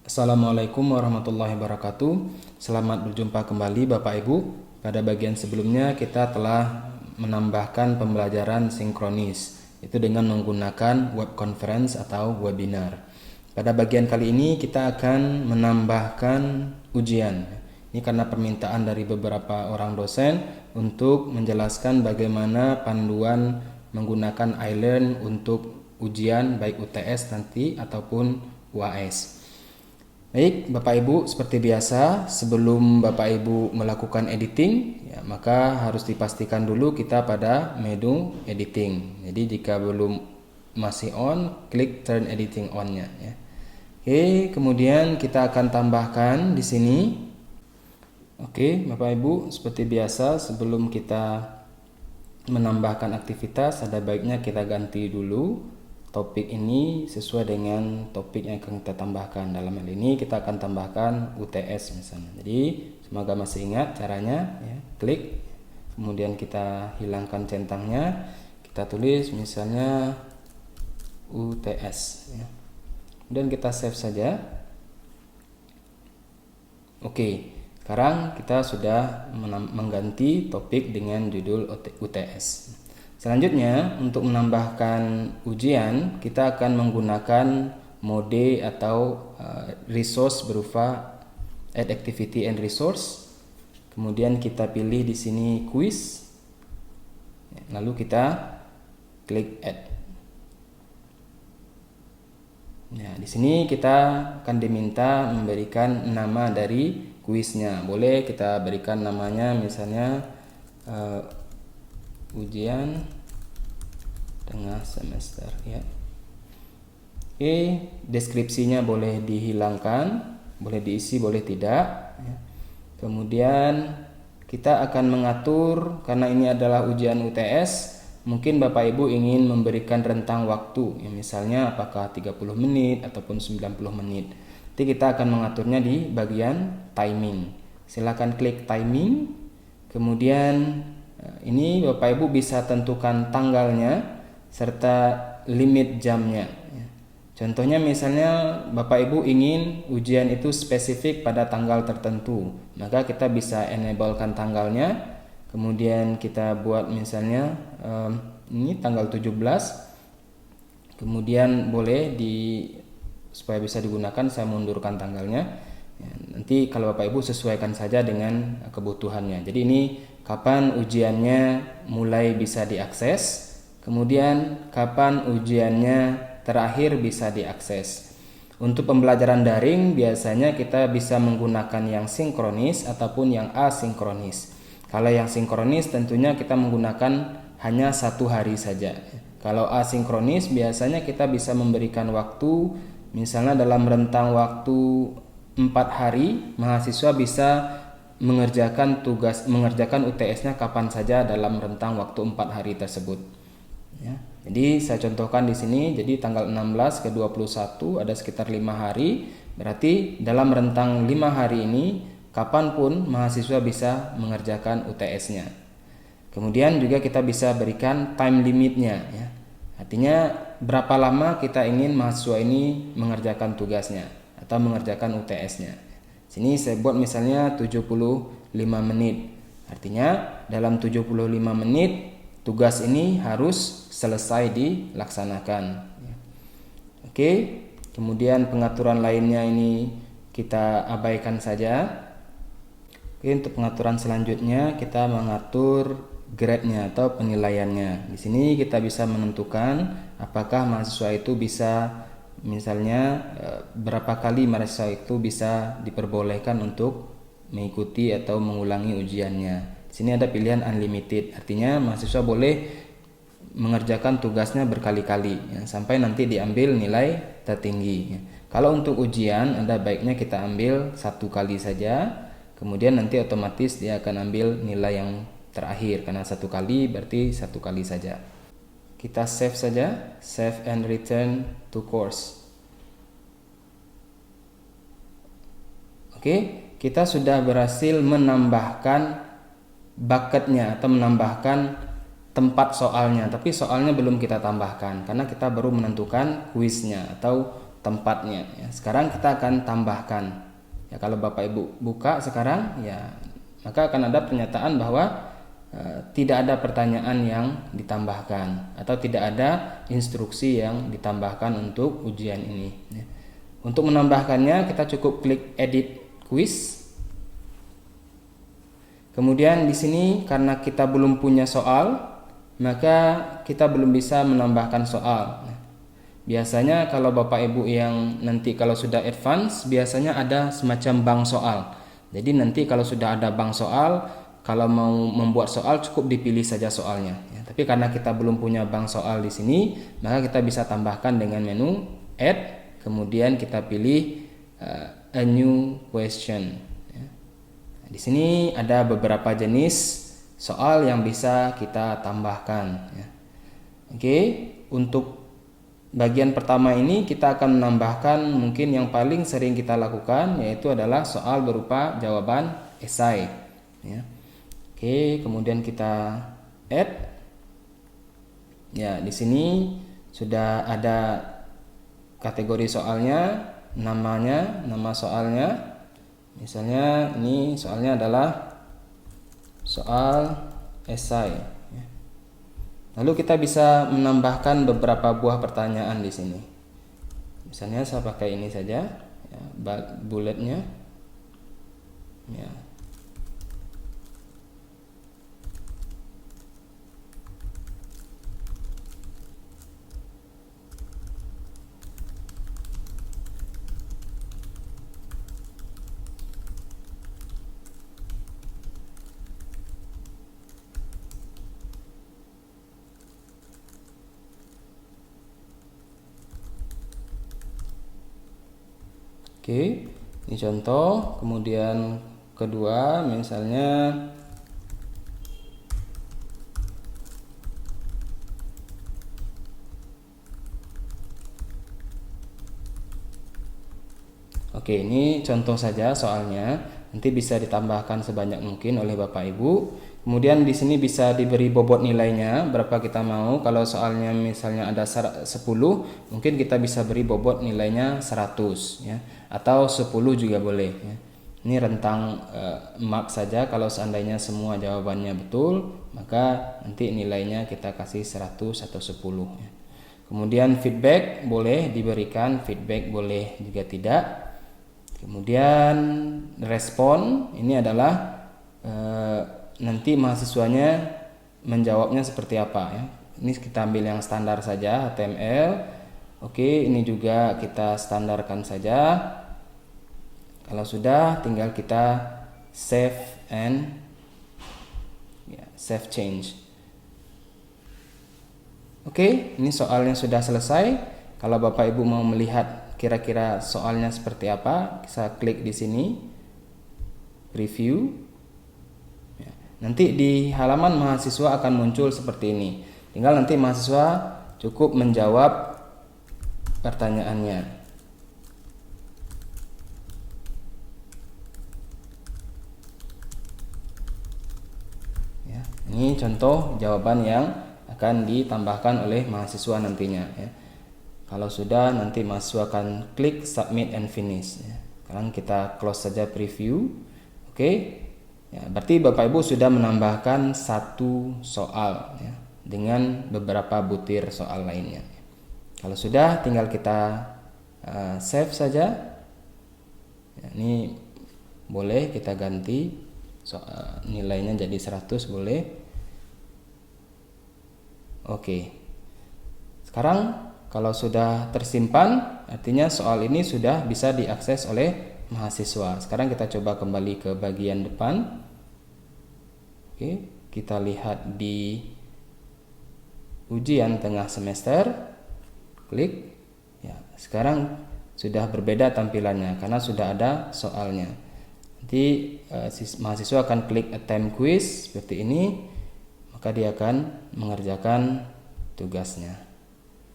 Assalamualaikum warahmatullahi wabarakatuh. Selamat berjumpa kembali Bapak Ibu. Pada bagian sebelumnya kita telah menambahkan pembelajaran sinkronis, itu dengan menggunakan web conference atau webinar. Pada bagian kali ini kita akan menambahkan ujian. Ini karena permintaan dari beberapa orang dosen untuk menjelaskan bagaimana panduan menggunakan iLearn untuk ujian baik UTS nanti ataupun UAS. Baik, Bapak Ibu, seperti biasa sebelum Bapak Ibu melakukan editing, maka harus dipastikan dulu kita pada menu editing. Jadi jika belum masih on, klik turn editing on-nya ya. Oke, kemudian kita akan tambahkan di sini. Oke, Bapak Ibu, seperti biasa sebelum kita menambahkan aktivitas, ada baiknya kita ganti dulu topik ini sesuai dengan topik yang akan kita tambahkan. Dalam hal ini kita akan tambahkan UTS misalnya. Jadi semoga masih ingat caranya ya. Klik, kemudian kita hilangkan centangnya, kita tulis misalnya UTS ya. Kemudian kita save saja. Oke, sekarang kita sudah mengganti topik dengan judul UTS. Selanjutnya, untuk menambahkan ujian, kita akan menggunakan mode atau resource berupa add activity and resource. Kemudian kita pilih di sini quiz. Lalu kita klik add. Nah, di sini kita akan diminta memberikan nama dari kuisnya. Boleh kita berikan namanya misalnya ujian tengah semester ya. Oke, deskripsinya boleh dihilangkan, boleh diisi, boleh tidak ya. Kemudian kita akan mengatur, karena ini adalah ujian UTS, mungkin Bapak Ibu ingin memberikan rentang waktu ya, misalnya apakah 30 menit ataupun 90 menit. Nanti kita akan mengaturnya di bagian timing. Silakan klik timing, kemudian ini Bapak Ibu bisa tentukan tanggalnya serta limit jamnya. Contohnya misalnya Bapak Ibu ingin ujian itu spesifik pada tanggal tertentu, maka kita bisa enablekan tanggalnya. Kemudian kita buat misalnya ini tanggal 17. Kemudian boleh supaya bisa digunakan saya mundurkan tanggalnya. Nanti kalau Bapak Ibu sesuaikan saja dengan kebutuhannya. Jadi ini kapan ujiannya mulai bisa diakses, kemudian kapan ujiannya terakhir bisa diakses. Untuk pembelajaran daring biasanya kita bisa menggunakan yang sinkronis ataupun yang asinkronis. Kalau yang sinkronis tentunya kita menggunakan hanya 1 hari saja. Kalau asinkronis biasanya kita bisa memberikan waktu, misalnya dalam rentang waktu 4 hari mahasiswa bisa mengerjakan UTS-nya kapan saja dalam rentang waktu 4 hari tersebut ya. Jadi saya contohkan di sini, jadi tanggal 16 ke 21 ada sekitar 5 hari, berarti dalam rentang 5 hari ini kapanpun mahasiswa bisa mengerjakan UTS-nya. Kemudian juga kita bisa berikan time limitnya ya. Artinya berapa lama kita ingin mahasiswa ini mengerjakan tugasnya atau mengerjakan UTS-nya. Sini saya buat misalnya 75 menit. Artinya dalam 75 menit tugas ini harus selesai dilaksanakan. Oke, kemudian pengaturan lainnya ini kita abaikan saja. Oke, untuk pengaturan selanjutnya kita mengatur grade-nya atau penilaiannya. Di sini kita bisa menentukan apakah mahasiswa itu bisa misalnya berapa kali mahasiswa itu bisa diperbolehkan untuk mengikuti atau mengulangi ujiannya. Di sini ada pilihan unlimited, artinya mahasiswa boleh mengerjakan tugasnya berkali-kali ya, sampai nanti diambil nilai tertinggi ya. Kalau untuk ujian ada baiknya kita ambil 1 kali saja, kemudian nanti otomatis dia akan ambil nilai yang terakhir, karena 1 kali berarti 1 kali saja. Kita save saja, save and return to course. Oke, kita sudah berhasil menambahkan bucketnya atau menambahkan tempat soalnya, tapi soalnya belum kita tambahkan karena kita baru menentukan kuisnya atau tempatnya. Ya, sekarang kita akan tambahkan. Ya, kalau Bapak Ibu buka sekarang, ya maka akan ada pernyataan bahwa tidak ada pertanyaan yang ditambahkan atau tidak ada instruksi yang ditambahkan untuk ujian ini. Ya. Untuk menambahkannya kita cukup klik edit quiz. Kemudian di sini karena kita belum punya soal, maka kita belum bisa menambahkan soal. Biasanya kalau Bapak Ibu yang nanti kalau sudah advance, biasanya ada semacam bank soal. Jadi nanti kalau sudah ada bank soal, kalau mau membuat soal cukup dipilih saja soalnya. Ya, tapi karena kita belum punya bank soal di sini, maka kita bisa tambahkan dengan menu add, kemudian kita pilih a new question. Ya. Nah, di sini ada beberapa jenis soal yang bisa kita tambahkan. Ya. Oke, untuk bagian pertama ini kita akan menambahkan mungkin yang paling sering kita lakukan, yaitu adalah soal berupa jawaban esai. Ya. Oke, kemudian kita add. Ya, di sini sudah ada kategori soalnya, namanya, nama soalnya. Misalnya ini soalnya adalah soal esai. Lalu kita bisa menambahkan beberapa buah pertanyaan di sini. Misalnya saya pakai ini saja, ya, bulletnya. Ya. Oke, ini contoh. Kemudian kedua, misalnya oke, ini contoh saja soalnya. Nanti bisa ditambahkan sebanyak mungkin oleh Bapak Ibu. Kemudian di sini bisa diberi bobot nilainya berapa kita mau. Kalau soalnya misalnya ada 10, mungkin kita bisa beri bobot nilainya 100 ya. Atau 10 juga boleh ya. Ini rentang mark saja. Kalau seandainya semua jawabannya betul, maka nanti nilainya kita kasih 100 atau 10 ya. Kemudian feedback boleh diberikan, feedback boleh juga tidak. Kemudian respon ini adalah nanti mahasiswanya menjawabnya seperti apa ya. Ini kita ambil yang standar saja, HTML. Oke, ini juga kita standarkan saja. Kalau sudah, tinggal kita save and save change. Oke, ini soalnya sudah selesai. Kalau Bapak Ibu mau melihat kira-kira soalnya seperti apa, bisa klik di sini, preview. Nanti di halaman mahasiswa akan muncul seperti ini. Tinggal nanti mahasiswa cukup menjawab pertanyaannya. Ya, ini contoh jawaban yang akan ditambahkan oleh mahasiswa nantinya. Ya. Kalau sudah, nanti mahasiswa akan klik submit and finish. Ya. Sekarang kita close saja preview. Oke. Ya, berarti Bapak Ibu sudah menambahkan satu soal ya, dengan beberapa butir soal lainnya. Kalau sudah, tinggal kita save saja. Ya, ini boleh kita ganti nilainya jadi 100 boleh. Oke. Sekarang kalau sudah tersimpan, artinya soal ini sudah bisa diakses oleh mahasiswa. Sekarang kita coba kembali ke bagian depan. Oke, kita lihat di ujian tengah semester. Klik. Ya, sekarang sudah berbeda tampilannya karena sudah ada soalnya. Nanti mahasiswa akan klik attempt quiz seperti ini, maka dia akan mengerjakan tugasnya.